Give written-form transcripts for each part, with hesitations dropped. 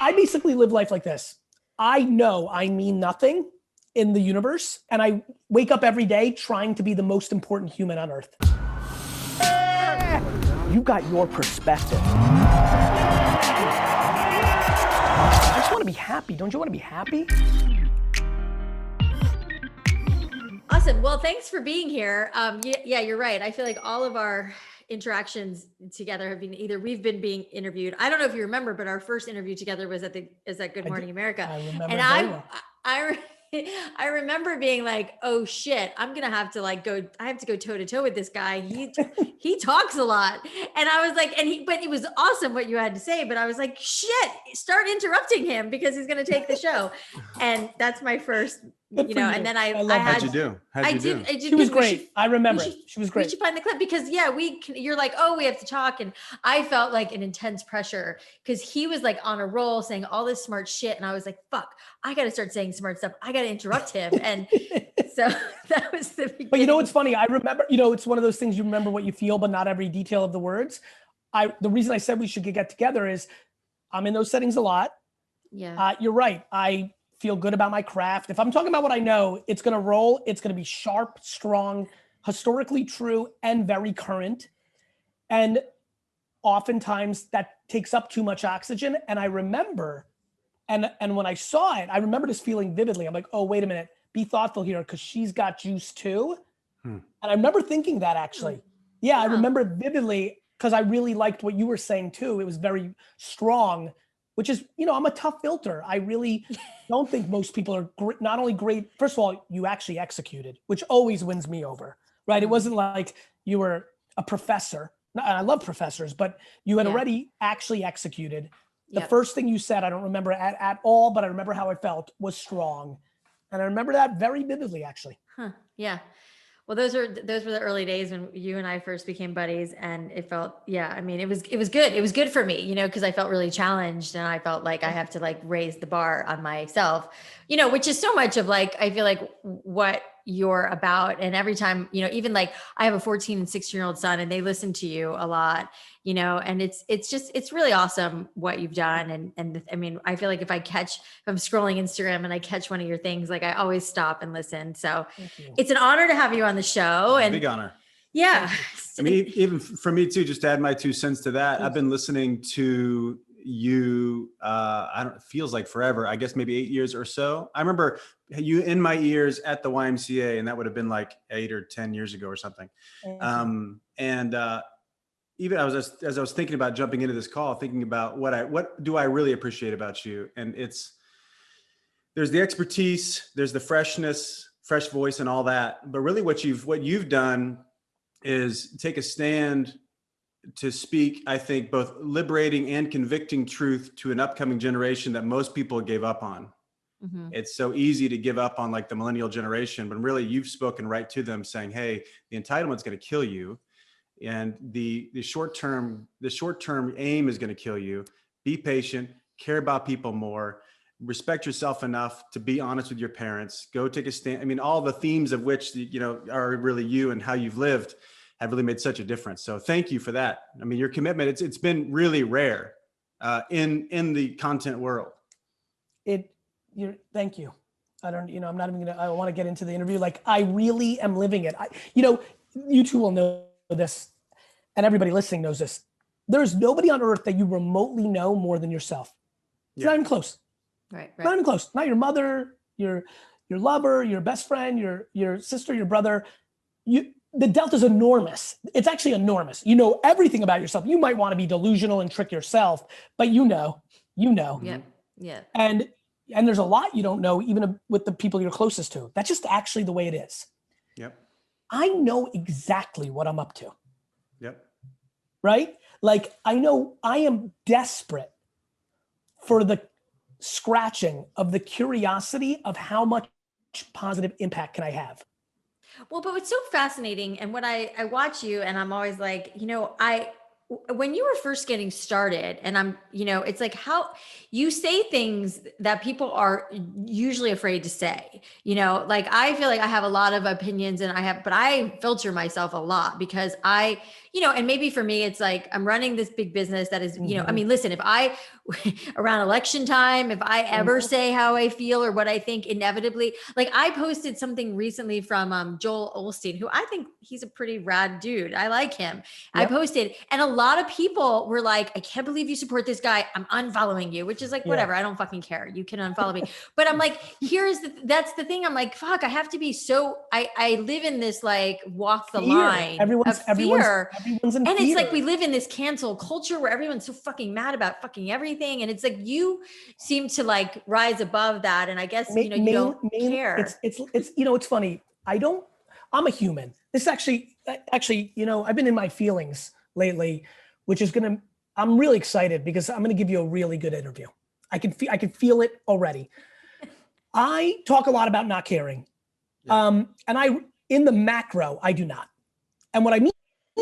I basically live life like this. I know I mean nothing in the universe, and I wake up every day trying to be the most important human on earth. You got your perspective. I just want to be happy. Don't you want to be happy? Awesome. Well, thanks for being here. Yeah, you're right. I feel like all of our interactions together have been either we've been being interviewed. I don't know if you remember, but our first interview together was at Good Morning America. I remember. And very well. I remember being like, oh shit, I'm going to have to I have to go toe to toe with this guy. He talks a lot. And I was like, but it was awesome what you had to say. But I was like, shit, start interrupting him because he's going to take the show. And that's my first, and then how'd you do? She was great. I remember. She was great. We should find the clip because you're like, oh, we have to talk. And I felt like an intense pressure because he was like on a roll saying all this smart shit. And I was like, fuck, I got to start saying smart stuff. I got to interrupt him. And so that was the beginning. But you know what's funny? I remember, it's one of those things you remember what you feel, but not every detail of the words. The reason I said we should get together is I'm in those settings a lot. Yeah. You're right. I feel good about my craft. If I'm talking about what I know, it's going to roll. It's going to be sharp, strong, historically true, and very current. And oftentimes that takes up too much oxygen. And I remember, and when I saw it, I remember this feeling vividly. I'm like, oh, wait a minute, be thoughtful here because she's got juice too. And I remember thinking that actually. Yeah, I remember it vividly because I really liked what you were saying too. It was very strong, which is, I'm a tough filter. I really don't think most people are not only great. First of all, you actually executed, which always wins me over, right? It wasn't like you were a professor. And I love professors, but you had already actually executed. The first thing you said, I don't remember at all, but I remember how I felt was strong. And I remember that very vividly, actually. Yeah. Well, those were the early days when you and I first became buddies, and it felt, it was good. It was good for me, because I felt really challenged, and I felt like I have to raise the bar on myself, which is so much of I feel like what you're about. And every time, even I have a 14 and 16-year-old son, and they listen to you a lot, and it's really awesome what you've done. And I mean, I feel like if I'm scrolling Instagram and I catch one of your things, I always stop and listen. So it's an honor to have you on the show. And big honor. Yeah. I mean, even for me too, just to add my 2 cents to that, I've been listening to you, it feels like forever, I guess maybe 8 years or so. I remember you in my ears at the YMCA, and that would have been 8 or 10 years ago or something. Even as I was thinking about jumping into this call, thinking about what do I really appreciate about you? And there's the expertise, there's the freshness, fresh voice and all that. But really what you've done is take a stand to speak, I think, both liberating and convicting truth to an upcoming generation that most people gave up on. Mm-hmm. It's so easy to give up on the millennial generation, but really you've spoken right to them saying, hey, the entitlement's going to kill you. And the short-term aim is going to kill you. Be patient, care about people more, respect yourself enough to be honest with your parents, go take a stand. I mean, all the themes of which, are really you and how you've lived have really made such a difference. So thank you for that. I mean, your commitment, it's been really rare in the content world. Thank you. I don't, I'm not even I want to get into the interview. I really am living it. You two will know this, and everybody listening knows this. There's nobody on earth that you remotely know more than yourself. It's not even close. Right. Not even close. Not your mother, your lover, your best friend, your sister, your brother. The delta's enormous. It's actually enormous. You know everything about yourself. You might want to be delusional and trick yourself, but you know. Yeah. And there's a lot you don't know, even with the people you're closest to. That's just actually the way it is. Yep. I know exactly what I'm up to. Yep. Right? I know I am desperate for the scratching of the curiosity of how much positive impact can I have. Well, but what's so fascinating, and when I watch you, and I'm always like, when you were first getting started, and I'm, it's how you say things that people are usually afraid to say, I feel like I have a lot of opinions but I filter myself a lot because and maybe for me, it's I'm running this big business that is, I mean, listen, if I around election time, if I ever say how I feel or what I think, inevitably, like I posted something recently from Joel Osteen, who I think he's a pretty rad dude. I like him. I posted, and a lot of people were like, I can't believe you support this guy. I'm unfollowing you, which is like, whatever. I don't fucking care. You can unfollow me. But I'm like, that's the thing. I'm like, fuck, I have to be so, I live in this like walk the line everyone's in and fear. it's like we live in this cancel culture where everyone's so fucking mad about fucking everything, and it's like you seem to like rise above that, and I guess you don't care. It's it's funny. I'm a human. This is actually I've been in my feelings lately, which is I'm really excited because I'm gonna give you a really good interview. I can feel it already. I talk a lot about not caring, and in the macro I do not. And what I mean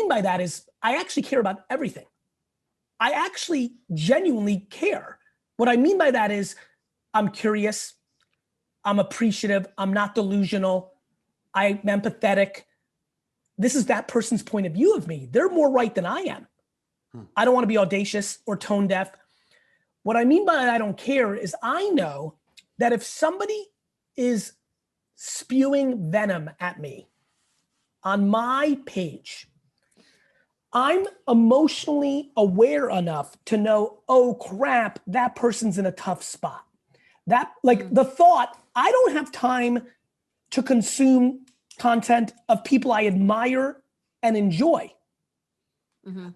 by that is I actually care about everything. I actually genuinely care. What I mean by that is I'm curious, I'm appreciative, I'm not delusional, I'm empathetic. This is that person's point of view of me. They're more right than I am. I don't want to be audacious or tone deaf. What I mean by I don't care is I know that if somebody is spewing venom at me on my page, I'm emotionally aware enough to know, oh crap, that person's in a tough spot. That the thought, I don't have time to consume content of people I admire and enjoy.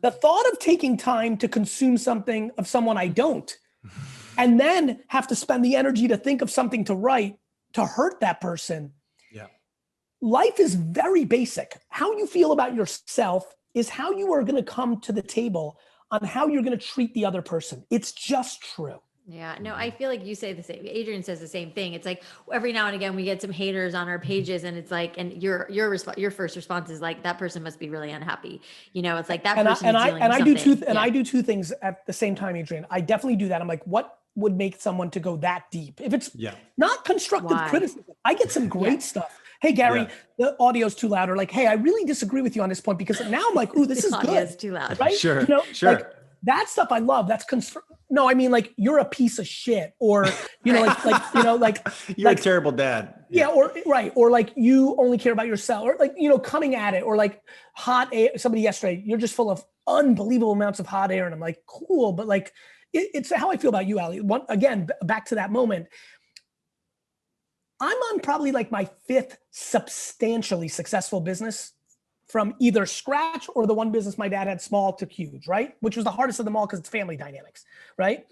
The thought of taking time to consume something of someone I don't, and then have to spend the energy to think of something to write to hurt that person. Yeah. Life is very basic. How you feel about yourself is how you are going to come to the table on how you're going to treat the other person. It's just true. Yeah, no, I feel like you say the same. Adrian says the same thing. It's like every now and again we get some haters on our pages, and it's like, and your first response is like, that person must be really unhappy. It's like that person. I do two things at the same time, Adrian. I definitely do that. I'm like, what would make someone to go that deep? If it's not constructive criticism, I get some great stuff. Hey, Gary, the audio's too loud. Or like, hey, I really disagree with you on this point, because now I'm like, ooh, this is good. Audio's too loud. Right? Sure. Like, that stuff I love. That's no, I mean, like, you're a piece of shit, or you're a terrible dad. Yeah, or like you only care about yourself, or like coming at it, or like hot air. Somebody yesterday, you're just full of unbelievable amounts of hot air, and I'm like, cool, but like it's how I feel about you, Alli. Again, back to that moment. I'm on probably like my 5th substantially successful business, from either scratch or the one business my dad had, small to huge, right? Which was the hardest of them all because it's family dynamics, right?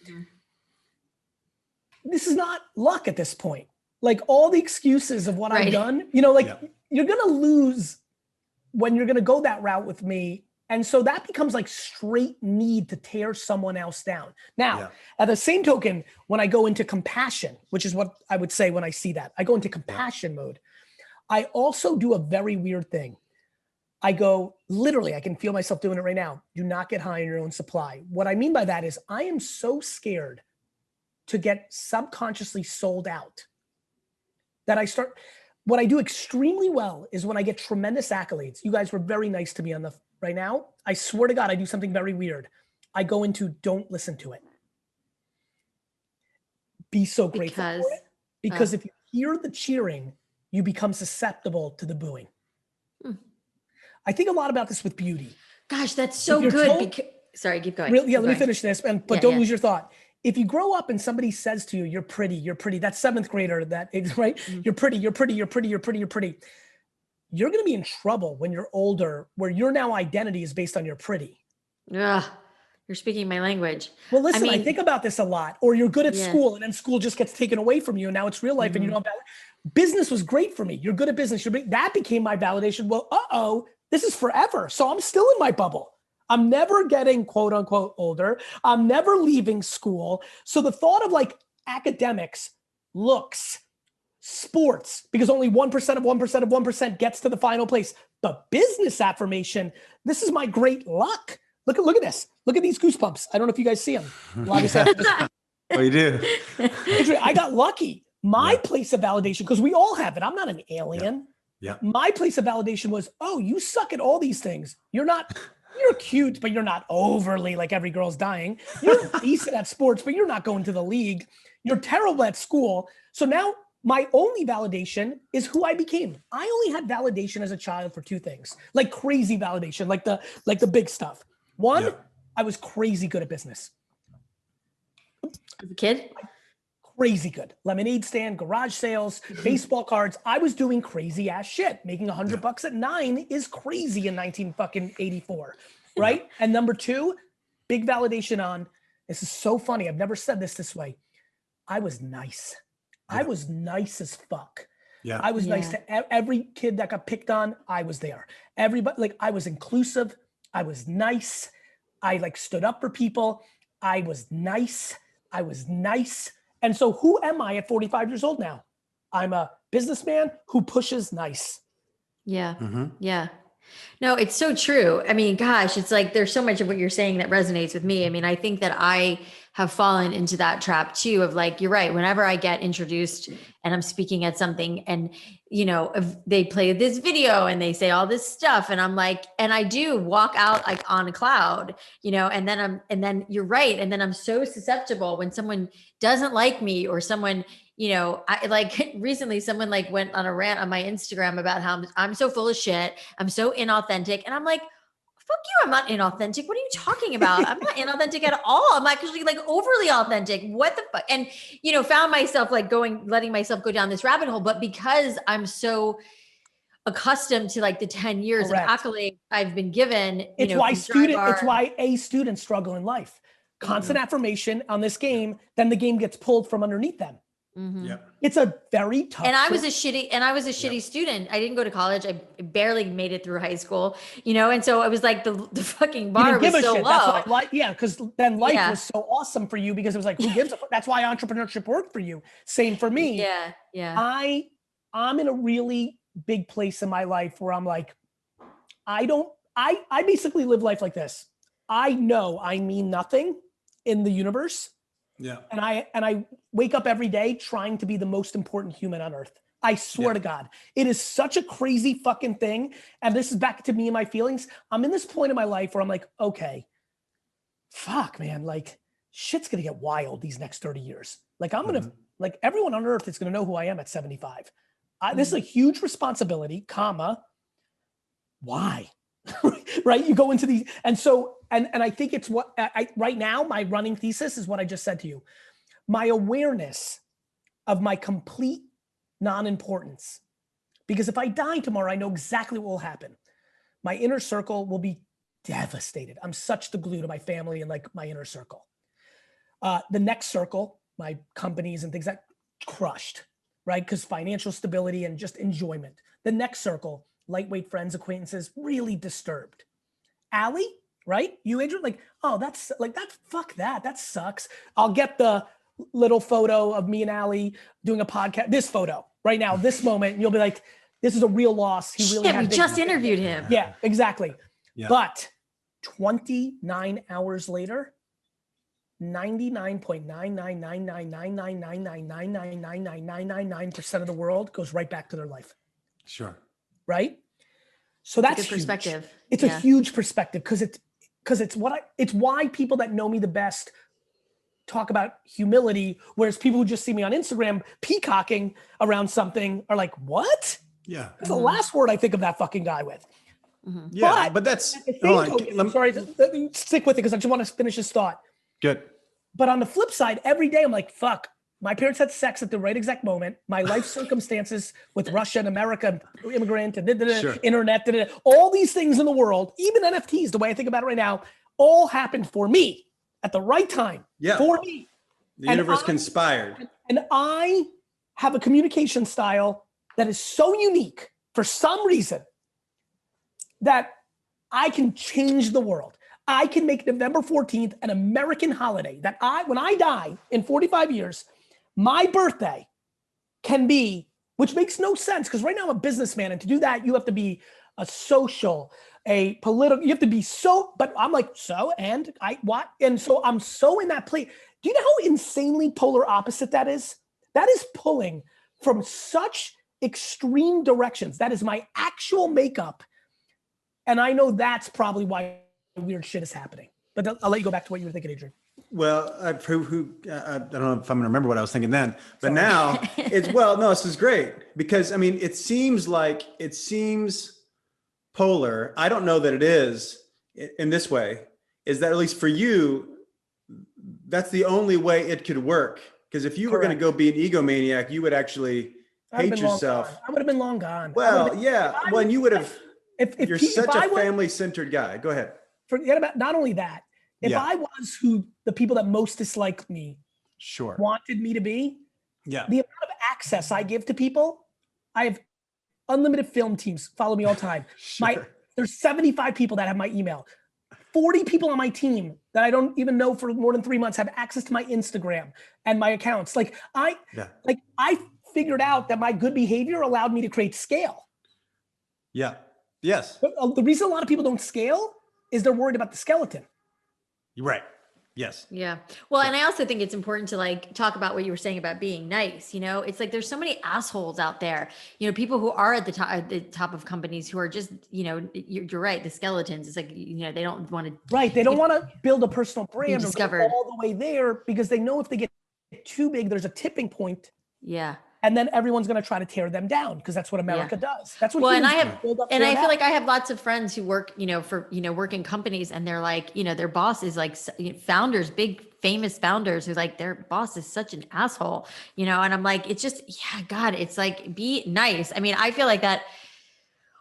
This is not luck at this point. Like, all the excuses of what I've done, you're going to lose when you're going to go that route with me. And so that becomes like straight need to tear someone else down. Now, at the same token, when I go into compassion, which is what I would say when I see that, I go into compassion mode. I also do a very weird thing. I go, literally, I can feel myself doing it right now. Do not get high on your own supply. What I mean by that is I am so scared to get subconsciously sold out that what I do extremely well is when I get tremendous accolades. You guys were very nice to me right now. I swear to God, I do something very weird. I go into don't listen to it. Be so grateful for it. Because if you hear the cheering, you become susceptible to the booing. I think a lot about this with beauty. Gosh, that's so good. Sorry, keep going. Let me finish this, but don't lose your thought. If you grow up and somebody says to you, you're pretty, that 7th grader, right? You're pretty. You're going to be in trouble when you're older, where your now identity is based on your pretty. Yeah, you're speaking my language. Well, listen, I think about this a lot. Or you're good at school, and then school just gets taken away from you, and now it's real life, and you don't have business was great for me. You're good at business. That became my validation. Well, this is forever. So I'm still in my bubble. I'm never getting quote unquote older. I'm never leaving school. So the thought of like academics, looks, sports, because only 1% of 1% of 1% gets to the final place. But business affirmation, this is my great luck. Look at this. Look at these goosebumps. I don't know if you guys see them. Oh, you do. I got lucky. My place of validation, because we all have it. I'm not an alien. Yeah. My place of validation was, oh, you suck at all these things. You're not You're cute, but you're not overly like every girl's dying. You're decent at sports, but you're not going to the league. You're terrible at school. So now my only validation is who I became. I only had validation as a child for two things, like crazy validation, like the big stuff. One, I was crazy good at business. As a kid? Crazy good. Lemonade stand, garage sales, baseball cards. I was doing crazy ass shit. Making $100 at 9 is crazy in 1984, right? And number two, big validation on, this is so funny. I've never said this way. I was nice. I was nice as fuck. Yeah. I was nice to every kid that got picked on. I was there. Everybody, like I was inclusive. I was nice. I like stood up for people. I was nice. I was nice. And so who am I at 45 years old now? I'm a businessman who pushes nice. Yeah. Yeah. No, it's so true. I mean, gosh, it's like, there's so much of what you're saying that resonates with me. I mean, I think that I have fallen into that trap too, of like, you're right. Whenever I get introduced and I'm speaking at something and, you know, if they play this video and they say all this stuff and I'm like, and I do walk out like on a cloud, you know, and then you're right. And then I'm so susceptible when someone doesn't like me or someone, you know, I like recently someone like went on a rant on my Instagram about how I'm so full of shit. I'm so inauthentic. And I'm like, fuck you. I'm not inauthentic. What are you talking about? I'm not inauthentic at all. I'm actually like overly authentic. What the fuck? And, you know, found myself like letting myself go down this rabbit hole, but because I'm so accustomed to like the 10 years of accolades I've been given. It's why A students struggle in life. Constant affirmation on this game, then the game gets pulled from underneath them. It's a very tough. And I was a shitty student. I didn't go to college. I barely made it through high school, you know? And so it was like the fucking bar was so low. That's why, because then life was so awesome for you because it was like, who gives a fuck? That's why entrepreneurship worked for you. Same for me. Yeah. I'm in a really big place in my life where I'm like, I basically live life like this. I know I mean nothing in the universe. Yeah. And I wake up every day trying to be the most important human on earth. I swear to God, it is such a crazy fucking thing. And this is back to me and my feelings. I'm in this point in my life where I'm like, okay, fuck, man, like shit's going to get wild these next 30 years. Like I'm going to, like everyone on earth is going to know who I am at 75. This is a huge responsibility, why? Right? You go into these, and so, and I think it's what right now, my running thesis is what I just said to you. My awareness of my complete non-importance, because if I die tomorrow, I know exactly what will happen. My inner circle will be devastated. I'm such the glue to my family and like my inner circle. The next circle, my companies and things that crushed, right? Because financial stability and just enjoyment. The next circle, lightweight friends, acquaintances, really disturbed. Alli, right? You, Adrian, like, oh, that's like, fuck that. That sucks. I'll get the little photo of me and Alli doing a podcast, this photo right now, this moment, and you'll be like, this is a real loss. He really we just interviewed him. Yeah, exactly. Yeah. But 29 hours later, 99.9999999999999% of the world goes right back to their life. Sure. Right? So that's a good perspective. It's a huge perspective because it's why people that know me the best talk about humility, whereas people who just see me on Instagram peacocking around something are like, what? Yeah. That's the last word I think of that fucking guy with. Yeah, but that's sorry, let me stick with it because I just want to finish this thought. Good. But on the flip side, every day I'm like, fuck, my parents had sex at the right exact moment. My life circumstances with Russia and America, immigrant and internet, all these things in the world, even NFTs, the way I think about it right now, all happened for me at the right time. Yeah. For me. The universe conspired. And I have a communication style that is so unique for some reason that I can change the world. I can make November 14th an American holiday that when I die in 45 years, my birthday can be, which makes no sense because right now I'm a businessman, and to do that, you have to be a social, a political, you have to be so, but I'm like, so, and what? And so I'm so in that place. Do you know how insanely polar opposite that is? That is pulling from such extreme directions. That is my actual makeup. And I know that's probably why weird shit is happening. But I'll let you go back to what you were thinking, Adrian. Well, I don't know if I'm going to remember what I was thinking then, but Sorry. now no, this is great because I mean, it seems polar. I don't know that it is in this way, is that at least for you, that's the only way it could work. Because if you were going to go be an egomaniac, you would actually hate yourself. I would have been long gone. Well, yeah. Well, and you would have, you're such a family-centered guy. Go ahead. Forget about not only that. If I was who the people that most disliked me wanted me to be, the amount of access I give to people, I have unlimited film teams follow me all the time. There's 75 people that have my email. 40 people on my team that I don't even know for more than 3 months have access to my Instagram and my accounts. I figured out that my good behavior allowed me to create scale. Yeah. Yes. But the reason a lot of people don't scale is they're worried about the skeleton. You're right. Yes. Yeah. Well, and I also think it's important to like talk about what you were saying about being nice. It's like there's so many assholes out there. People who are at the top of companies who are just, you're right, the skeletons. It's like they don't want to. Right. They don't want to build a personal brand or go all the way there because they know if they get too big, there's a tipping point. Yeah. And then everyone's going to try to tear them down because that's what America does. That's what. Well, and I feel like I have lots of friends who work, work in companies, and they're like, their boss is like founders, big famous founders who like their boss is such an asshole, and I'm like, it's just, God, it's like, be nice. I mean, I feel like that.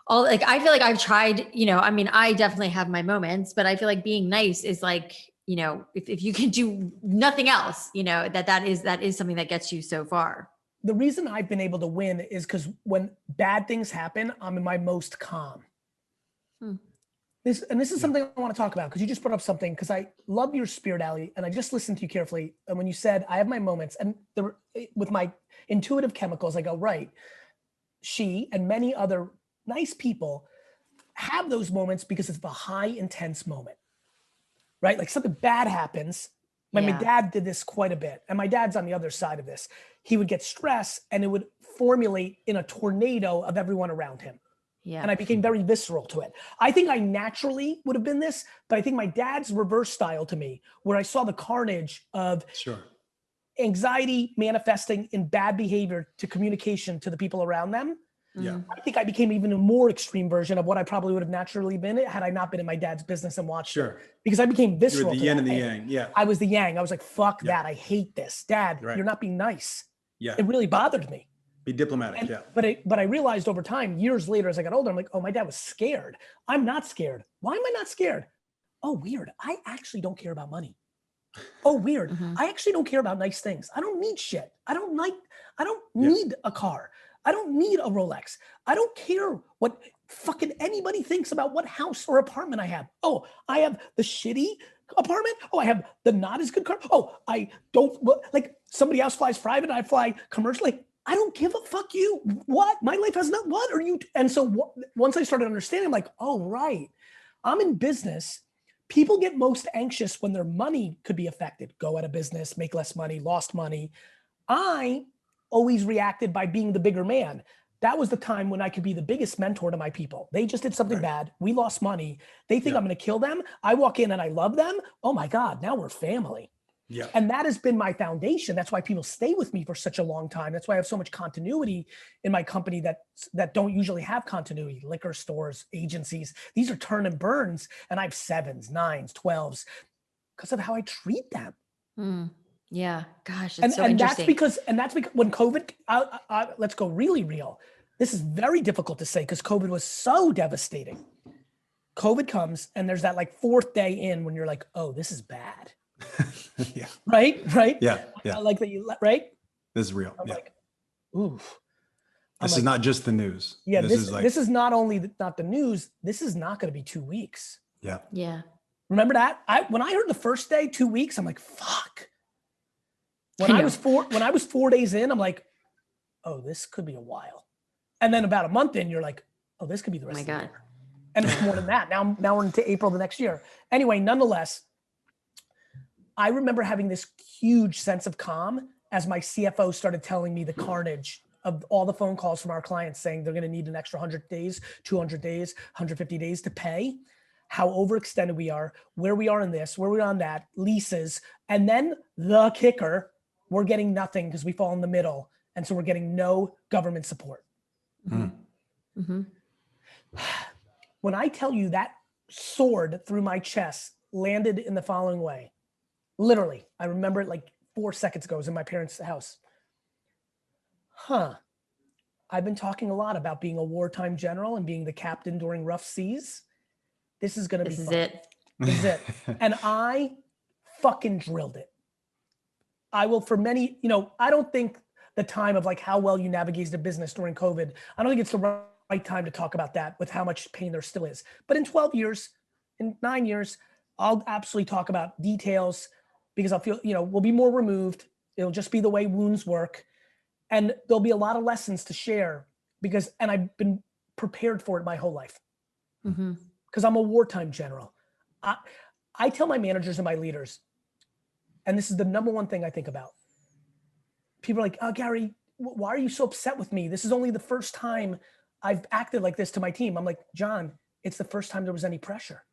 I feel like I've tried, I definitely have my moments, but I feel like being nice is like, if you can do nothing else, that is something that gets you so far. The reason I've been able to win is because when bad things happen, I'm in my most calm. This is something I want to talk about because you just brought up something, because I love your spirit, Alli, and I just listened to you carefully. And when you said, I have my moments, and with my intuitive chemicals, I go, right, she and many other nice people have those moments because it's a high intense moment, right? Like something bad happens. My dad did this quite a bit, and my dad's on the other side of this. He would get stressed and it would formulate in a tornado of everyone around him. Yeah. And I became very visceral to it. I think I naturally would have been this, but I think my dad's reverse style to me, where I saw the carnage of anxiety manifesting in bad behavior to communication to the people around them. Yeah. I think I became even a more extreme version of what I probably would have naturally been had I not been in my dad's business and watched it. Because I became visceral. You were the yin and the yang. Yeah. I was the yang. I was like, fuck that. I hate this. Dad, you're not being nice. Yeah. It really bothered me. Be diplomatic. But I realized over time, years later, as I got older, I'm like, oh, my dad was scared. I'm not scared. Why am I not scared? Oh, weird. I actually don't care about money. Oh, weird. I actually don't care about nice things. I don't need shit. I don't need a car. I don't need a Rolex. I don't care what fucking anybody thinks about what house or apartment I have. Oh, I have the shitty apartment. Oh, I have the not as good car. Oh, I don't, like somebody else flies private and I fly commercially. I don't give a fuck you. What? My life has not, what are you? And so once I started understanding, I'm like, oh, right. I'm in business. People get most anxious when their money could be affected. Go out of business, make less money, lost money. I always reacted by being the bigger man. That was the time when I could be the biggest mentor to my people. They just did something bad. We lost money. They think I'm going to kill them. I walk in and I love them. Oh my God, now we're family. Yeah. And that has been my foundation. That's why people stay with me for such a long time. That's why I have so much continuity in my company that don't usually have continuity. Liquor stores, agencies, these are turn and burns. And I have 7s, 9s, 12s because of how I treat them. Yeah. Gosh, it's so interesting. That's because when COVID, let's go really real. This is very difficult to say because COVID was so devastating. COVID comes and there's that like 4th day in when you're like, oh, this is bad. Yeah. Right. Yeah. I like that right? This is real. I'm like, oof. This is not just the news. Yeah. This is not only not the news. This is not going to be 2 weeks. Yeah. Yeah. Remember that? When I heard the first day, 2 weeks, I'm like, fuck. When I was 4 days in, I'm like, oh, this could be a while. And then about a month in, you're like, oh, this could be the rest of the year. And it's more than that. Now we're into April the next year. Anyway, nonetheless, I remember having this huge sense of calm as my CFO started telling me the carnage of all the phone calls from our clients saying they're going to need an extra 100 days, 200 days, 150 days to pay. how overextended we are, where we are in this, where we are on that, leases. And then the kicker, we're getting nothing because we fall in the middle. And so we're getting no government support. Mm-hmm. When I tell you that sword through my chest landed in the following way, literally, I remember it like 4 seconds ago. I was in my parents' house. I've been talking a lot about being a wartime general and being the captain during rough seas. This is going to be fun. This is it. And I fucking drilled it. I will, for many, I don't think the time of like how well you navigated a business during COVID, I don't think it's the right time to talk about that with how much pain there still is. But in 12 years, in 9 years, I'll absolutely talk about details because I'll feel, we'll be more removed. It'll just be the way wounds work. And there'll be a lot of lessons to share and I've been prepared for it my whole life. Because I'm a wartime general. I tell my managers and my leaders, and this is the number one thing I think about. People are like, oh, Gary, why are you so upset with me? This is only the first time I've acted like this to my team. I'm like, John, it's the first time there was any pressure.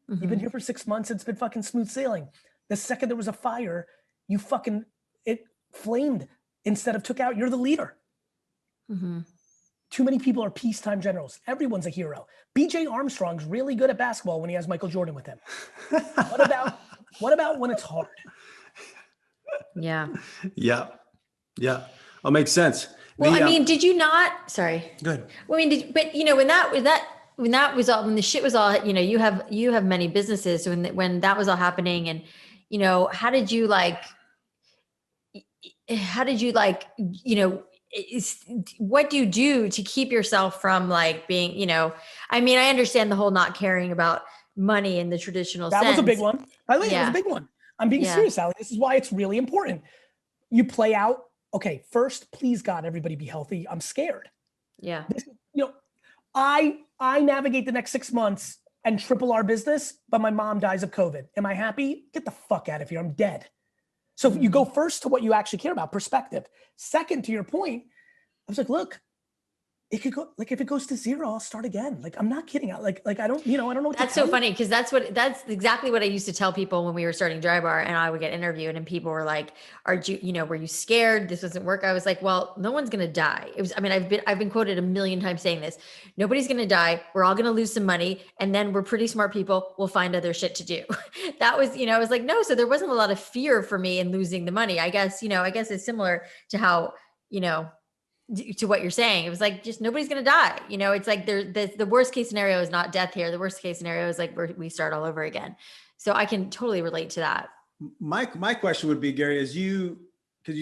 You've been here for 6 months. It's been fucking smooth sailing. The second there was a fire, it flamed instead of took out. You're the leader. Too many people are peacetime generals. Everyone's a hero. BJ Armstrong's really good at basketball when he has Michael Jordan with him. What about when it's hard? Yeah. Oh, makes sense. Well, did you not, sorry. Good. Well, when the shit was all, you have many businesses. So when that was all happening and, how did you what do you do to keep yourself from being, I understand the whole not caring about money in the traditional sense. That was a big one. By the way, it was a big one. I'm being serious, Alli. This is why it's really important. You play out, okay, first, please God, everybody be healthy. I'm scared. Yeah. I navigate the next 6 months and triple our business, but my mom dies of COVID. Am I happy? Get the fuck out of here. I'm dead. So you go first to what you actually care about, perspective. Second, to your point, I was like, look, it could go, if it goes to zero, I'll start again. I'm not kidding. I don't know what that's so funny. Cause that's exactly what I used to tell people when we were starting Dry Bar and I would get interviewed and people were like, were you scared this doesn't work? I was like, well, no one's going to die. I've been quoted a million times saying this. Nobody's going to die. We're all going to lose some money. And then we're pretty smart people. We'll find other shit to do. That was, I was like, no. So there wasn't a lot of fear for me in losing the money. I guess it's similar to how, to what you're saying. It was like, just nobody's going to die. It's like the worst case scenario is not death here. The worst case scenario is we start all over again. So I can totally relate to that. My question would be, Gary, because you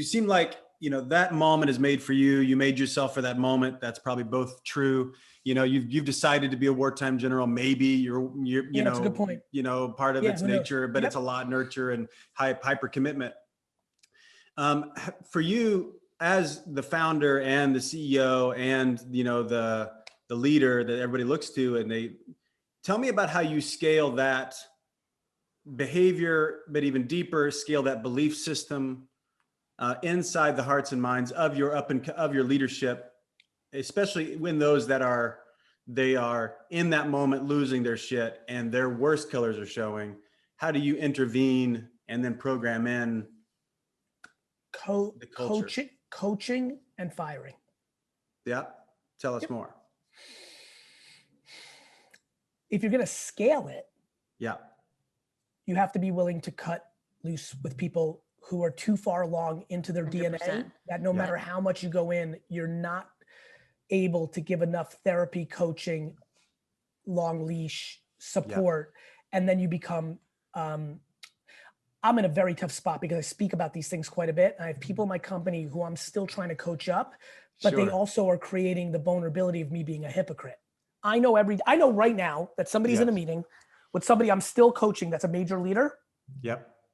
seem like, that moment is made for you. You made yourself for that moment. That's probably both true. You've decided to be a wartime general. Maybe you're that's a good point. Part of it's nature, but it's a lot nurture and hyper commitment. For you, as the founder and the CEO and the leader that everybody looks to, and they tell me about how you scale that behavior, but even deeper, scale that belief system inside the hearts and minds of your leadership, especially when those that they are in that moment losing their shit and their worst colors are showing. How do you intervene and then program in the culture? Coaching and firing. Yeah. Tell us more. If you're going to scale it, you have to be willing to cut loose with people who are too far along into their 100%. DNA that no matter how much you go in, you're not able to give enough therapy, coaching, long leash support. And then you become, I'm in a very tough spot because I speak about these things quite a bit. I have people in my company who I'm still trying to coach up, but they also are creating the vulnerability of me being a hypocrite. I know right now that somebody's in a meeting with somebody I'm still coaching that's a major leader.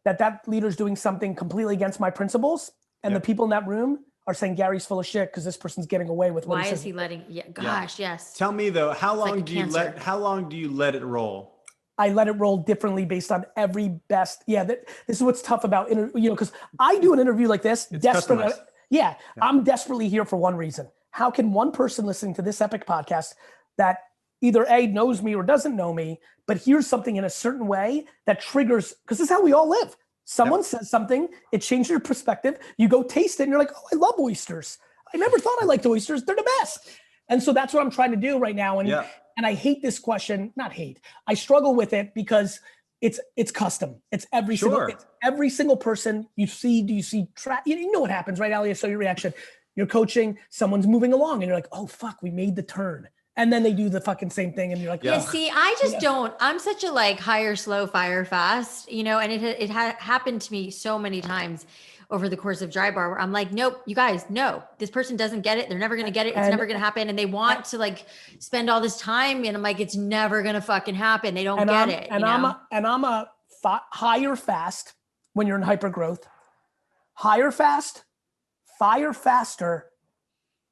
That leader's doing something completely against my principles. And the people in that room are saying Gary's full of shit because this person's getting away with what he says. Why is he letting, yes. Tell me though, how long do you let it roll? I let it roll differently based on every best. This is what's tough about because I do an interview like this. Desperate. I'm desperately here for one reason. How can one person listening to this epic podcast that either A, knows me or doesn't know me, but hears something in a certain way that triggers, because this is how we all live. Someone says something, it changes your perspective. You go taste it and you're like, oh, I love oysters. I never thought I liked oysters. They're the best. And so that's what I'm trying to do right now. And I hate this question, not hate. I struggle with it because it's custom. It's every single person you see. Do you see you know what happens, right, Alli? I saw your reaction. You're coaching, someone's moving along and you're like, oh fuck, we made the turn. And then they do the fucking same thing. And you're like, yeah, see, I just don't, I'm such a like hire slow, fire fast, and it happened to me so many times over the course of Dry Bar where I'm like, nope, you guys, no, this person doesn't get it. They're never going to get it. It's never going to happen. And they want to like spend all this time. And I'm like, it's never going to fucking happen. They don't get it. And I'm a hire fast when you're in hyper growth, hire fast, fire faster,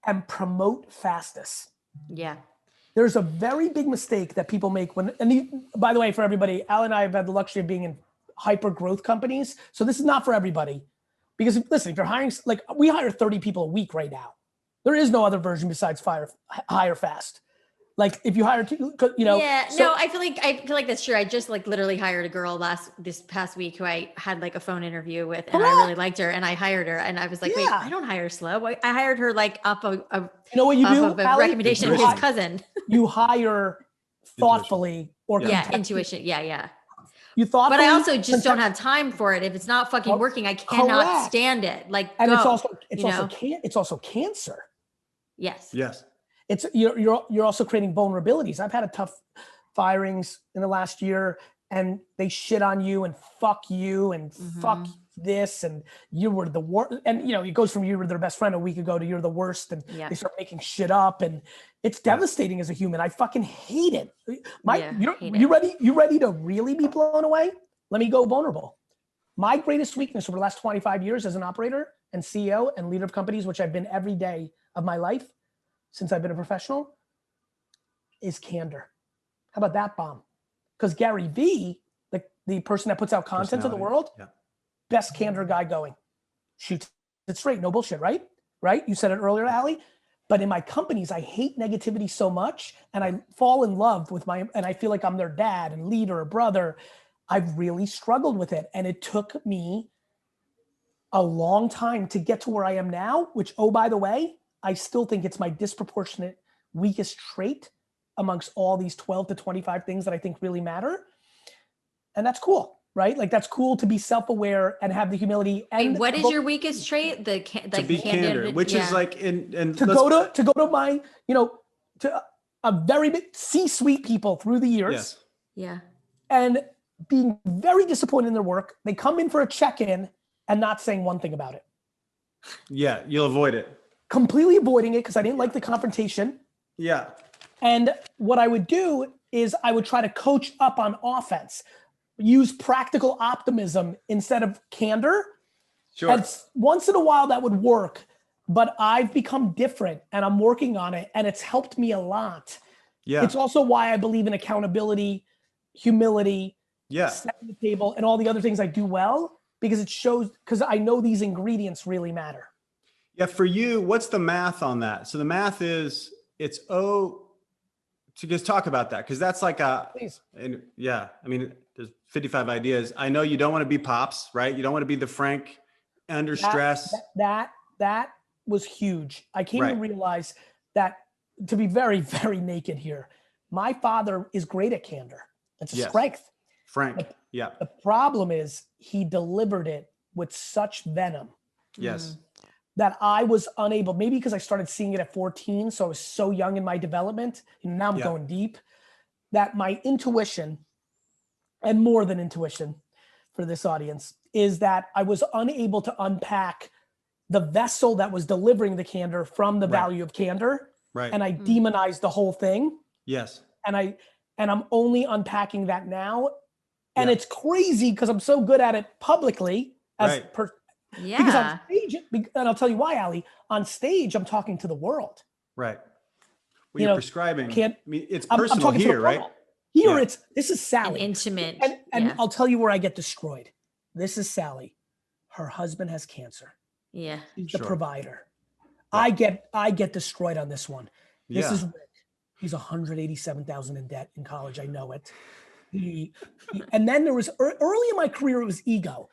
and promote fastest. Yeah. There's a very big mistake that people make by the way, for everybody, Al and I have had the luxury of being in hyper growth companies. So this is not for everybody because listen, if you're hiring, like we hire 30 people a week right now. There is no other version besides hire fast. Like if you hire two, Yeah, no, I feel like that's true. I just like literally hired a girl this past week who I had like a phone interview with and I really liked her and I hired her and I was like, wait, I don't hire slow. I hired her like up a you know what you do? Of a recommendation of his cousin. You hire thoughtfully or intuition. Yeah. You thought, but I also just don't have time for it. If it's not fucking working, I cannot stand it. Like, and it's also cancer. Yes. It's you're also creating vulnerabilities. I've had a tough firings in the last year and they shit on you and fuck you and fuck this and you were the worst. And it goes from you were their best friend a week ago to you're the worst and they start making shit up and it's devastating as a human. I fucking hate it. You ready to really be blown away? Let me go vulnerable. My greatest weakness over the last 25 years as an operator and CEO and leader of companies, which I've been every day of my life, since I've been a professional, is candor. How about that bomb? Because Garyvee, the person that puts out content to the world, best candor guy going. Shoots it straight, no bullshit, right? Right? You said it earlier, Alli. But in my companies, I hate negativity so much and I fall in love with and I feel like I'm their dad and leader or brother. I've really struggled with it. And it took me a long time to get to where I am now, which, oh, by the way, I still think it's my disproportionate weakest trait amongst all these 12 to 25 things that I think really matter. And that's cool, right? Like that's cool to be self-aware and have the humility. And what is your weakest trait? To be candid, which is like to go to my, to a very big C-suite people through the years. Yes. Yeah. And being very disappointed in their work. They come in for a check-in and not saying one thing about it. Yeah. You'll avoid it. Completely avoiding it because I didn't like the confrontation. Yeah. And what I would do is I would try to coach up on offense, use practical optimism instead of candor. Sure. And once in a while that would work, but I've become different and I'm working on it and it's helped me a lot. Yeah. It's also why I believe in accountability, humility, setting the table and all the other things I do well because it shows, because I know these ingredients really matter. Yeah. For you, what's the math on that? So the math is to just talk about that. Cause that's like there's 55 ideas. I know you don't want to be Pops, right? You don't want to be the Frank under stress. That was huge. I came to realize that, to be very, very naked here, my father is great at candor. It's a strength. Frank. The problem is he delivered it with such venom. Yes. That I was unable, maybe because I started seeing it at 14. So I was so young in my development. And now I'm going deep, that my intuition, and more than intuition for this audience, is that I was unable to unpack the vessel that was delivering the candor from the value of candor. Right. And I demonized the whole thing. Yes. And I'm only unpacking that now. And it's crazy because I'm so good at it publicly because on stage, and I'll tell you why, Alli, on stage, I'm talking to the world. Right. Well, you're prescribing. It's personal I'm here, right? Here, this is Sally. An intimate. And I'll tell you where I get destroyed. This is Sally. Her husband has cancer. Yeah. She's the provider. Yeah. I get destroyed on this one. This is Rick. He's 187,000 in debt in college. I know it. And then there was early in my career, it was ego.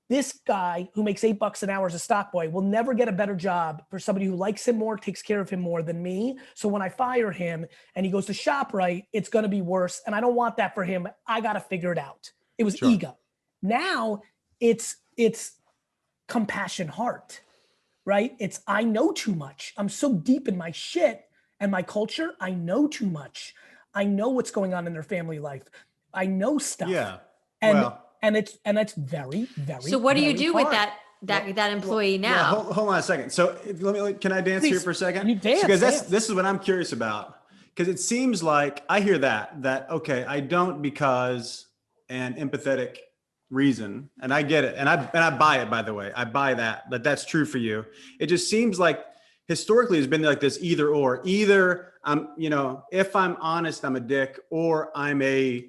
This guy who makes $8 an hour as a stock boy will never get a better job for somebody who likes him more, takes care of him more than me. So when I fire him and he goes to ShopRite, it's going to be worse. And I don't want that for him. I got to figure it out. It was ego. Now it's compassion heart, right? It's, I know too much. I'm so deep in my shit and my culture. I know too much. I know what's going on in their family life. I know stuff. Yeah. And it's very, very. So what do you do hard. with that employee now? Hold on a second. So can I dance here for a second? You dance. Because this is what I'm curious about. Because it seems like I hear that okay, I don't because an empathetic reason, and I get it, and I buy it. By the way, I buy that that's true for you. It just seems like historically it's been like this either or. Either I'm, if I'm honest, I'm a dick, or I'm a,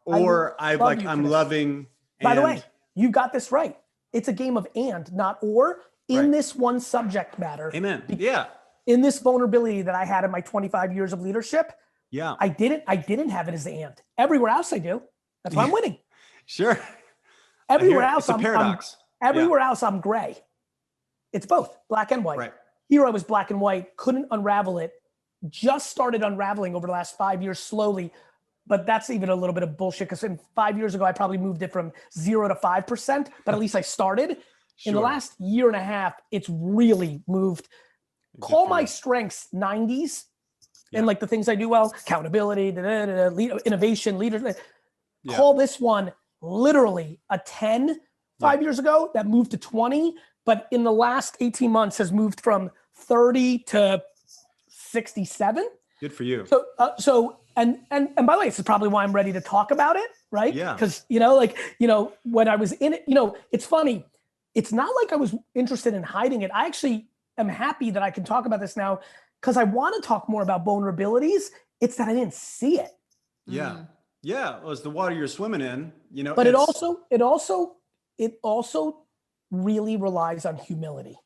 or I'm loving. By the way, you got this right. It's a game of and, not or, in this one subject matter. Amen. Yeah. In this vulnerability that I had in my 25 years of leadership. Yeah. I didn't have it as and. Everywhere else I do. That's why I'm winning. Sure. Everywhere else it's a paradox. Everywhere else I'm gray. It's both black and white. Right. Here I was black and white, couldn't unravel it. Just started unraveling over the last 5 years slowly. But that's even a little bit of bullshit because 5 years ago, I probably moved it from 0 to 5%, but at least I started. Sure. In the last year and a half, it's really moved. Call my strengths 90s and like the things I do well, accountability, innovation, leadership. Yeah. Call this one literally a 10 5 years ago that moved to 20, but in the last 18 months has moved from 30 to 67. Good for you. And by the way, this is probably why I'm ready to talk about it, right? Yeah. Because, when I was in it, it's funny. It's not like I was interested in hiding it. I actually am happy that I can talk about this now because I want to talk more about vulnerabilities. It's that I didn't see it. Yeah. Mm-hmm. Yeah. Well, it's the water you're swimming in, But it also really relies on humility.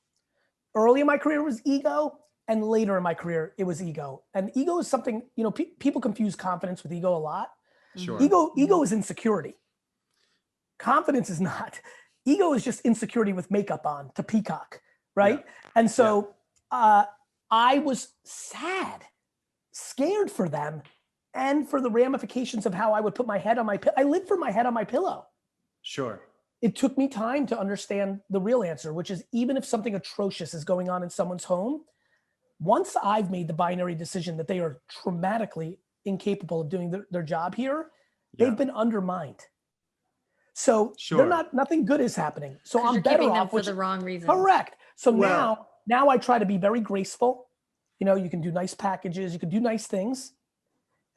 Early in my career was ego. And later in my career, it was ego. And ego is something, people confuse confidence with ego a lot. Sure. Ego is insecurity. Confidence is not. Ego is just insecurity with makeup on to peacock, right? Yeah. And so I was sad, scared for them and for the ramifications of how I would put my head on my pillow. I lived for my head on my pillow. Sure. It took me time to understand the real answer, which is even if something atrocious is going on in someone's home, once I've made the binary decision that they are traumatically incapable of doing their job here, they've been undermined. So nothing good is happening. So I'm better off for the wrong reasons. Correct. So now I try to be very graceful. You can do nice packages, you can do nice things,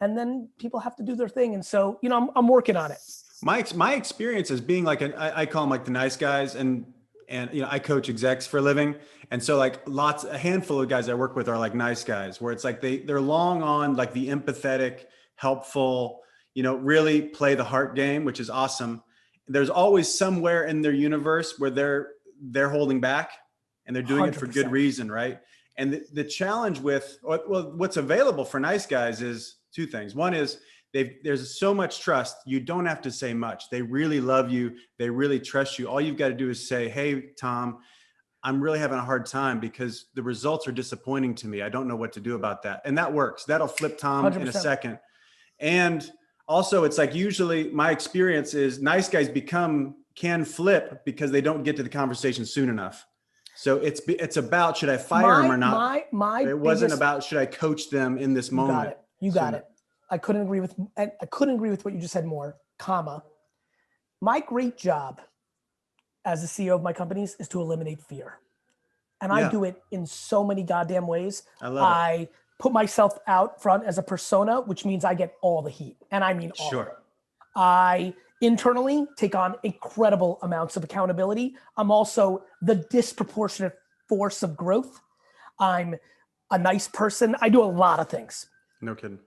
and then people have to do their thing. And so, I'm working on it. My experience as being like I call them like the nice guys, and I coach execs for a living. And so like a handful of guys I work with are like nice guys where it's like they're long on like the empathetic, helpful, really play the heart game, which is awesome. There's always somewhere in their universe where they're holding back and they're doing 100%. It for good reason. Right. And the challenge with, what's available for nice guys is two things. One is there's so much trust. You don't have to say much. They really love you. They really trust you. All you've got to do is say, hey, Tom, I'm really having a hard time because the results are disappointing to me. I don't know what to do about that. And that works. That'll flip Tom 100%. In a second. And also it's like, usually my experience is nice guys can flip because they don't get to the conversation soon enough. So it's about, should I fire him or not? It wasn't about, should I coach them in this moment? You got it. I couldn't agree with what you just said more, my great job as the CEO of my companies is to eliminate fear. And I do it in so many goddamn ways. I put myself out front as a persona, which means I get all the heat. And I mean all of it. I internally take on incredible amounts of accountability. I'm also the disproportionate force of growth. I'm a nice person. I do a lot of things. No kidding.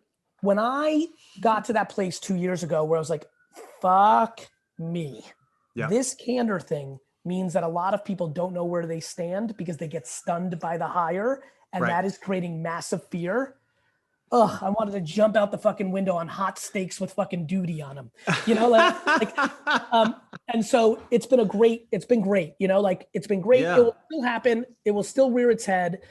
When I got to that place 2 years ago where I was like, fuck me. Yeah. This candor thing means that a lot of people don't know where they stand because they get stunned by the hire, and that is creating massive fear. I wanted to jump out the fucking window on hot steaks with fucking duty on them, and so it's been great, it's been great. Yeah. It will still happen. It will still rear its head.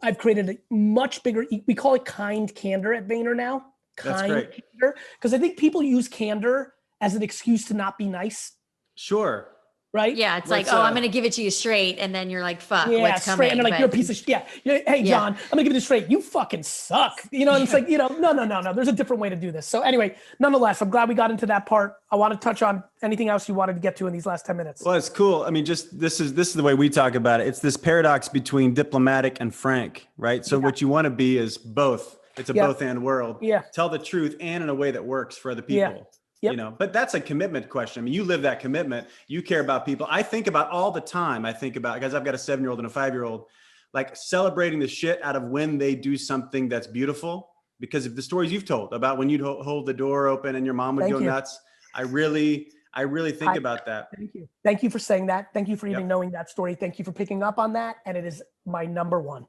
I've created a much bigger, we call it kind candor at Vayner now. That's great. Candor. Because I think people use candor as an excuse to not be nice. Sure. Right? Yeah, it's like, I'm going to give it to you straight. And then you're like, fuck, what's coming? Straight. And they're like, you're a piece of shit. Yeah. Hey, John, I'm going to give it straight. You fucking suck. And it's like, no. There's a different way to do this. So anyway, nonetheless, I'm glad we got into that part. I want to touch on anything else you wanted to get to in these last 10 minutes. Well, it's cool. I mean, just this is the way we talk about it. It's this paradox between diplomatic and frank, right? So what you want to be is both. It's a both and world. Yeah. Tell the truth and in a way that works for other people. Yep. But that's a commitment question. I mean, you live that commitment. You care about people. I think about all the time. Because I've got a 7-year-old and a 5-year-old, like celebrating the shit out of when they do something that's beautiful. Because of the stories you've told about when you'd hold the door open and your mom would go nuts. I really think about that. Thank you. Thank you for saying that. Thank you for even knowing that story. Thank you for picking up on that. And it is my number one.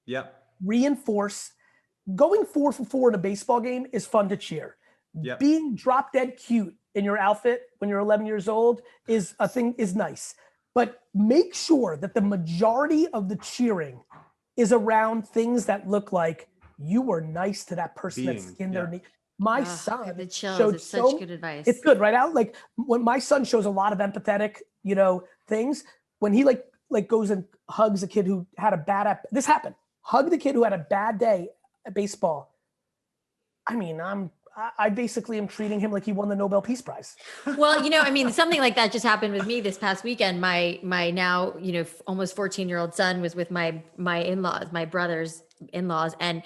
Yep. Reinforce. Going 4 for 4 in a baseball game is fun to cheer. Yep. Being drop dead cute in your outfit when you're 11 years old is nice, but make sure that the majority of the cheering is around things that look like you were nice to that person that skinned their knee. My son the chills. showed it's such good advice. It's good, right? Out like when my son shows a lot of empathetic, things. When he like goes and hugs a kid who had a bad this happened. Hug the kid who had a bad day at baseball. I mean, I basically am treating him like he won the Nobel Peace Prize. Well, something like that just happened with me this past weekend. My now, almost 14-year-old son was with my in-laws, my brother's in-laws. And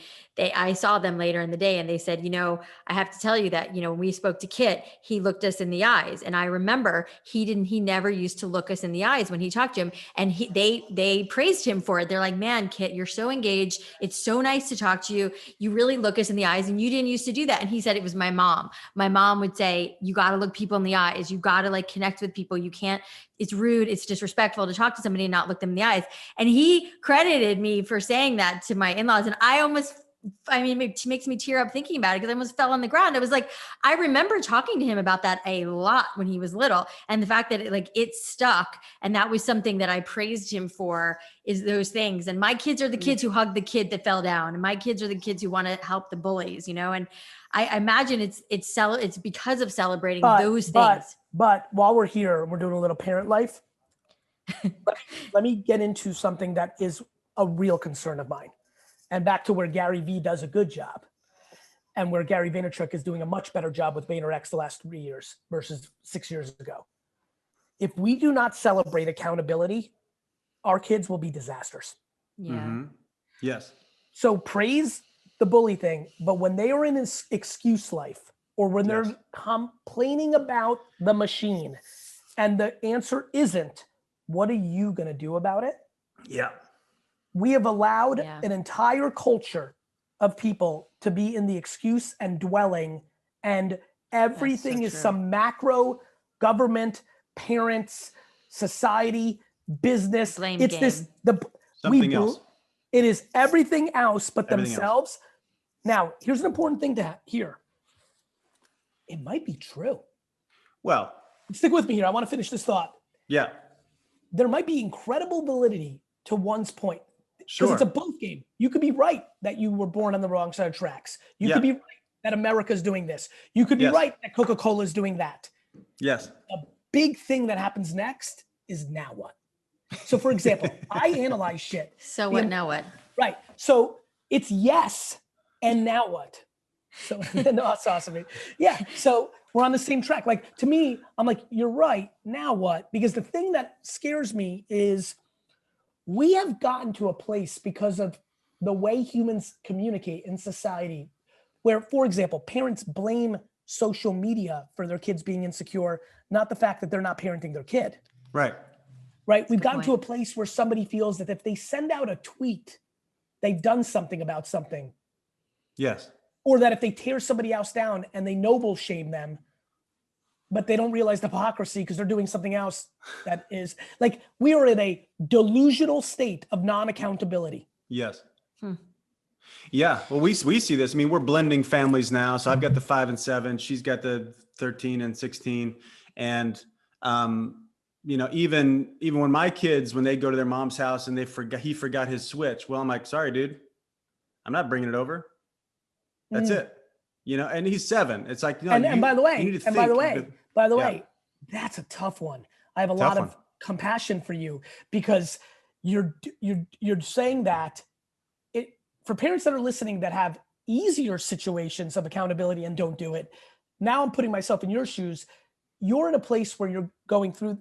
I saw them later in the day and they said, I have to tell you that, when we spoke to Kit, he looked us in the eyes. And I remember he never used to look us in the eyes when he talked to him. And they praised him for it. They're like, man, Kit, you're so engaged. It's so nice to talk to you. You really look us in the eyes and you didn't used to do that. And he said it was my mom. My mom would say, you got to look people in the eyes. You got to connect with people. You can't, it's rude. It's disrespectful to talk to somebody and not look them in the eyes. And he credited me for saying that to my in-laws. And it makes me tear up thinking about it because I almost fell on the ground. I was like, I remember talking to him about that a lot when he was little. And the fact that it stuck. And that was something that I praised him for, is those things. And my kids are the kids who hug the kid that fell down. And my kids are the kids who want to help the bullies, and I imagine it's because of celebrating those things. But while we're here, we're doing a little parent life. Let me get into something that is a real concern of mine. And back to where Garyvee does a good job and where Gary Vaynerchuk is doing a much better job with VaynerX the last 3 years versus 6 years ago. If we do not celebrate accountability, our kids will be disasters. Yeah. Mm-hmm. Yes. So praise the bully thing, but when they are in this excuse life or when they're complaining about the machine and the answer isn't, what are you going to do about it? Yeah. We have allowed an entire culture of people to be in the excuse and dwelling, and everything is some macro government, parents, society, business. Blame it's game. Something else. It is everything else but Everything themselves. else. Now, here's an important thing to hear. It might be true. Well, stick with me here. I want to finish this thought. Yeah. There might be incredible validity to one's point. Sure. Because it's a both game. You could be right that you were born on the wrong side of tracks. You could be right that America's doing this. You could be right that Coca-Cola is doing that. Yes. A big thing that happens next is now what? So for example, I analyze shit. So what, now what? Right. So it's yes. And now what? So no, that's awesome. Yeah. So we're on the same track. Like to me, I'm like, you're right. Now what? Because the thing that scares me is we have gotten to a place because of the way humans communicate in society where, for example, parents blame social media for their kids being insecure, not the fact that they're not parenting their kid. Right. Right. We've gotten to a place where somebody feels that if they send out a tweet, they've done something about something. Yes. Or that if they tear somebody else down and they noble shame them, but they don't realize the hypocrisy because they're doing something else that is like, we are in a delusional state of non-accountability. Yes. Yeah. Well, we see this. I mean, we're blending families now. So I've got the 5 and 7. She's got the 13 and 16. And, even when my kids, when they go to their mom's house and he forgot his Switch. Well, I'm like, sorry, dude, I'm not bringing it over. That's it. And he's 7. It's like, no, and by the way, that's a tough one. I have a lot of compassion for you because you're saying that for parents that are listening that have easier situations of accountability and don't do it. Now I'm putting myself in your shoes. You're in a place where you're going through,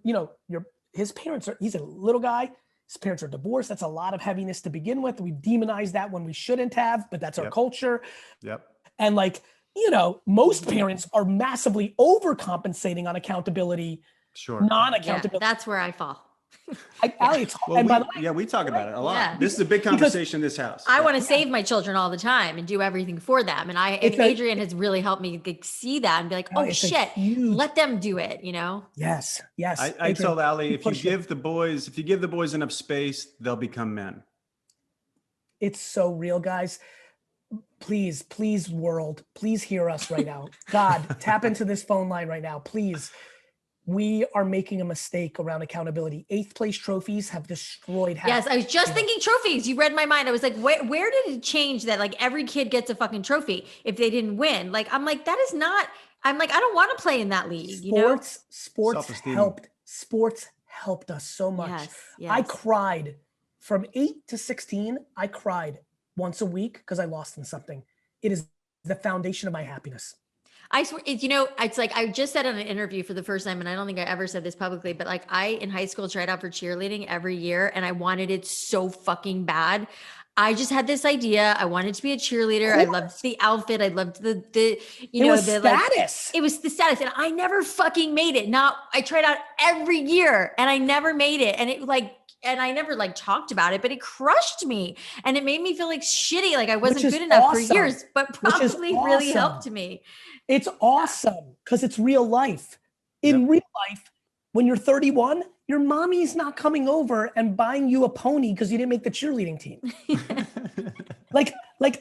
his parents he's a little guy. His parents are divorced. That's a lot of heaviness to begin with. We demonize that when we shouldn't have, but that's our culture. Yep. And most parents are massively overcompensating on accountability. Sure. Non-accountability. Yeah, that's where I fall. Alli, we talk about it a lot. Yeah. This is a big conversation in this house. I want to save my children all the time and do everything for them. And Adrian has really helped me see that and be like, oh shit, let them do it, Yes. I told Alli, if you give the boys enough space, they'll become men. It's so real, guys. Please, world, please hear us right now. God, tap into this phone line right now, please. We are making a mistake around accountability. 8th place trophies have destroyed half. Yes, I was just thinking trophies. You read my mind. I was like, where did it change that like every kid gets a fucking trophy if they didn't win? Like, I'm like, that is not, I'm like, I don't want to play in that league. Sports helped us so much. Yes. I cried from 8 to 16. I cried once a week because I lost in something. It is the foundation of my happiness. I swear, it's like I just said in an interview for the first time, and I don't think I ever said this publicly, but like I in high school tried out for cheerleading every year and I wanted it so fucking bad. I just had this idea. I wanted to be a cheerleader. I loved the outfit. I loved the status. It was the status. And I never fucking made it. I tried out every year and I never made it. And and I never talked about it, but it crushed me and it made me feel like shitty. Like I wasn't good enough for years, but probably really helped me. It's awesome because it's real life. In real life, when you're 31, your mommy's not coming over and buying you a pony because you didn't make the cheerleading team. like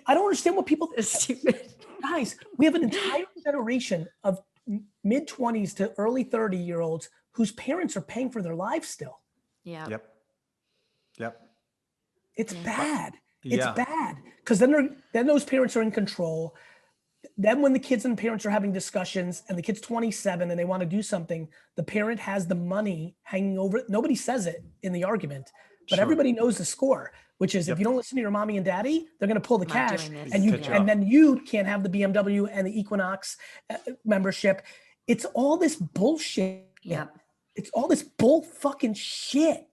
I don't understand what people. Stupid. Guys, we have an entire generation of mid-20s to early 30-year-olds whose parents are paying for their lives still. Yeah. Yep. It's bad. It's bad because then those parents are in control. Then when the kids and parents are having discussions and the kid's 27 and they want to do something, the parent has the money hanging over it. Nobody says it in the argument, but everybody knows the score, which is if you don't listen to your mommy and daddy, they're going to pull the cash and then you can't have the BMW and the Equinox membership. It's all this bullshit. Yeah. It's all this bull fucking shit.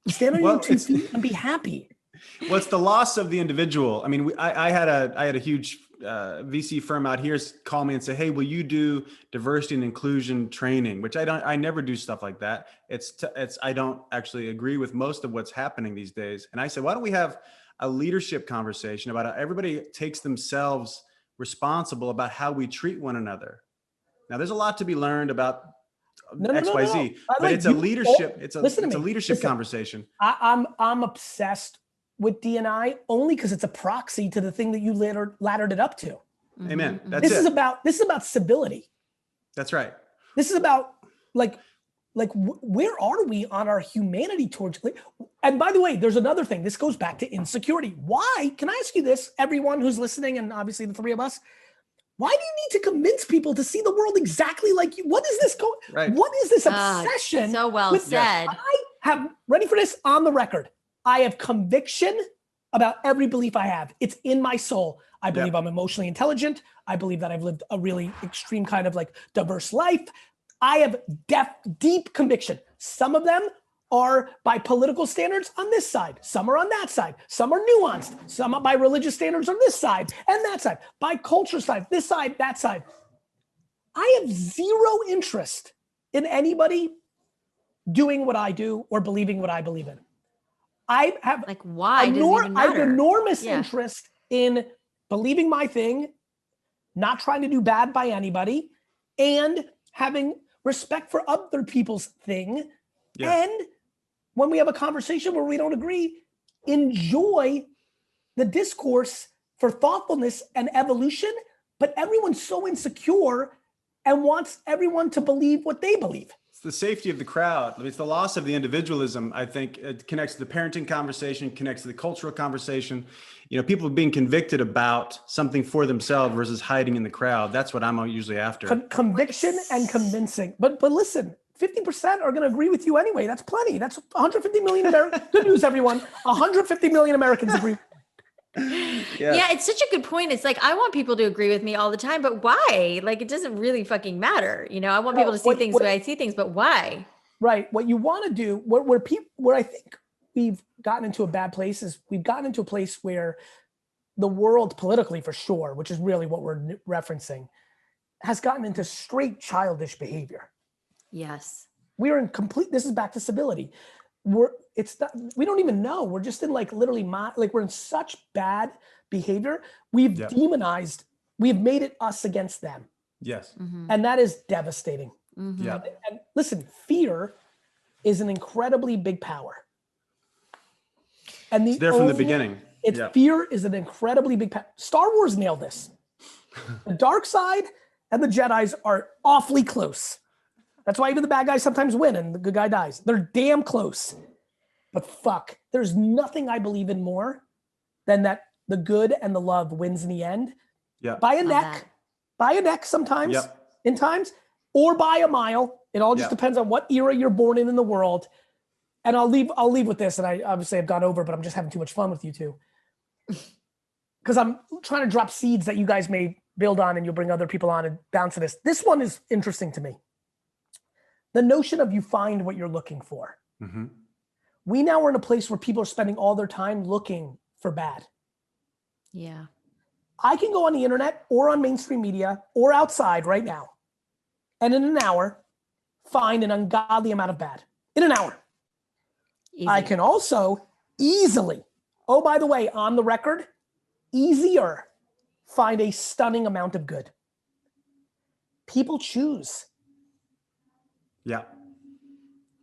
Stand on your 2 feet and be happy. Well, it's the loss of the individual. I mean, I had a huge VC firm out here call me and say, hey, will you do diversity and inclusion training? Which I never do stuff like that. I don't actually agree with most of what's happening these days. And I said, why don't we have a leadership conversation about how everybody takes themselves responsible about how we treat one another. Now there's a lot to be learned about XYZ, but it's a leadership. It's a leadership conversation. I'm obsessed with D&I only because it's a proxy to the thing that you laddered it up to. Amen. This is about civility. That's right. This is about where are we on our humanity towards? And by the way, there's another thing. This goes back to insecurity. Why? Can I ask you this? Everyone who's listening, and obviously the three of us. Why do you need to convince people to see the world exactly like you? What is this What is this obsession? So well said. I have, ready for this, on the record, I have conviction about every belief I have. It's in my soul. I believe I'm emotionally intelligent. I believe that I've lived a really extreme kind of diverse life. I have deep conviction. Some of them are by political standards on this side. Some are on that side. Some are nuanced. Some are by religious standards on this side and that side. By culture side, this side, that side. I have zero interest in anybody doing what I do or believing what I believe in. I have why does it even matter? I have enormous interest in believing my thing, not trying to do bad by anybody, and having respect for other people's thing. And when we have a conversation where we don't agree, enjoy the discourse for thoughtfulness and evolution, but everyone's so insecure and wants everyone to believe what they believe. It's the safety of the crowd. It's the loss of the individualism. I think it connects to the parenting conversation, connects to the cultural conversation. You know, people being convicted about something for themselves versus hiding in the crowd. That's what I'm usually after. Conviction and convincing. But listen, 50% are going to agree with you anyway. That's plenty. That's 150 million Americans. Good news, everyone. 150 million Americans agree. Yeah, it's such a good point. It's like, I want people to agree with me all the time, but why? Like, it doesn't really fucking matter. You know, I want people to see things the way I see things, but why? Right. What you want to do, where I think we've gotten into a bad place is we've gotten into a place where the world politically, for sure, which is really what we're referencing, has gotten into straight childish behavior. Yes. We're in complete, this is back to civility. We don't even know. We're just in like literally we're in such bad behavior. We've demonized, we've made it us against them. Yes. Mm-hmm. And that is devastating. Mm-hmm. Yeah. And listen, fear is an incredibly big power. And It's there from the beginning. Fear is an incredibly big power. Star Wars nailed this. The dark side and the Jedis are awfully close. That's why even the bad guys sometimes win and the good guy dies. They're damn close. But fuck, there's nothing I believe in more than that the good and the love wins in the end. Yeah. By a neck sometimes, in times, or by a mile. It all just depends on what era you're born in the world. And I'll leave with this, and I obviously have gone over, but I'm just having too much fun with you two. Because I'm trying to drop seeds that you guys may build on and you'll bring other people on and bounce to this. This one is interesting to me. The notion of you find what you're looking for. Mm-hmm. We now are in a place where people are spending all their time looking for bad. Yeah. I can go on the internet or on mainstream media or outside right now, and in an hour, find an ungodly amount of bad. In an hour. Easy. I can also easily, oh, by the way, on the record, easier, find a stunning amount of good. People choose. Yeah.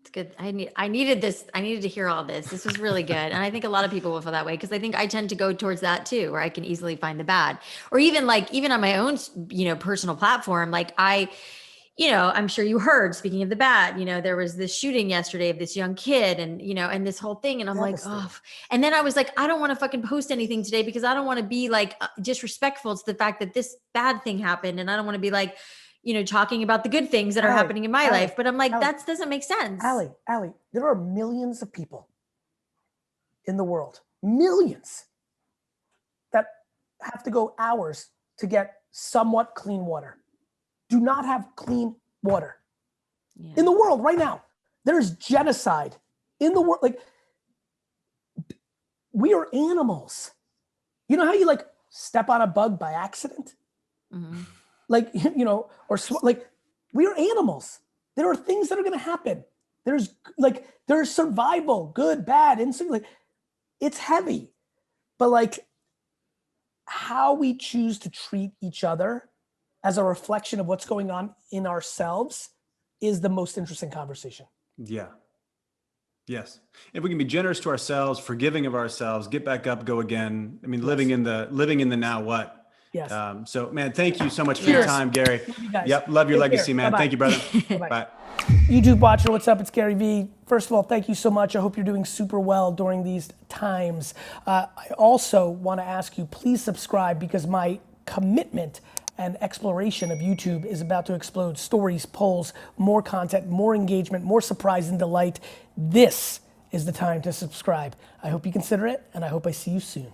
It's good. I needed this. I needed to hear all this. This was really good. And I think a lot of people will feel that way because I think I tend to go towards that too, where I can easily find the bad. Or even on my own, personal platform, like I'm sure you heard, speaking of the bad, there was this shooting yesterday of this young kid and, and this whole thing. And I'm like, oh, and then I was like, I don't want to fucking post anything today because I don't want to be like disrespectful to the fact that this bad thing happened. And I don't want to be like, talking about the good things that are happening in my life. But I'm like, that doesn't make sense. Alli, there are millions of people in the world, millions, that have to go hours to get somewhat clean water. Do not have clean water in the world right now. There's genocide in the world. Like, we are animals. You know how you like step on a bug by accident? Mm-hmm. Like, we are animals. There are things that are going to happen. There's survival, good, bad, instant. Like, it's heavy, but like how we choose to treat each other as a reflection of what's going on in ourselves is the most interesting conversation. Yeah. Yes. If we can be generous to ourselves, forgiving of ourselves, get back up, go again. I mean, living in the now what? Yes. So man, thank you so much for your time, Gary. Love you Love your legacy, care. man. Bye-bye. Thank you, brother. Bye. YouTube watcher, what's up? It's Garyvee. First of all, thank you so much. I hope you're doing super well during these times. I also want to ask you, please subscribe because my commitment and exploration of YouTube is about to explode. Stories, polls, more content, more engagement, more surprise and delight. This is the time to subscribe. I hope you consider it, and I hope I see you soon.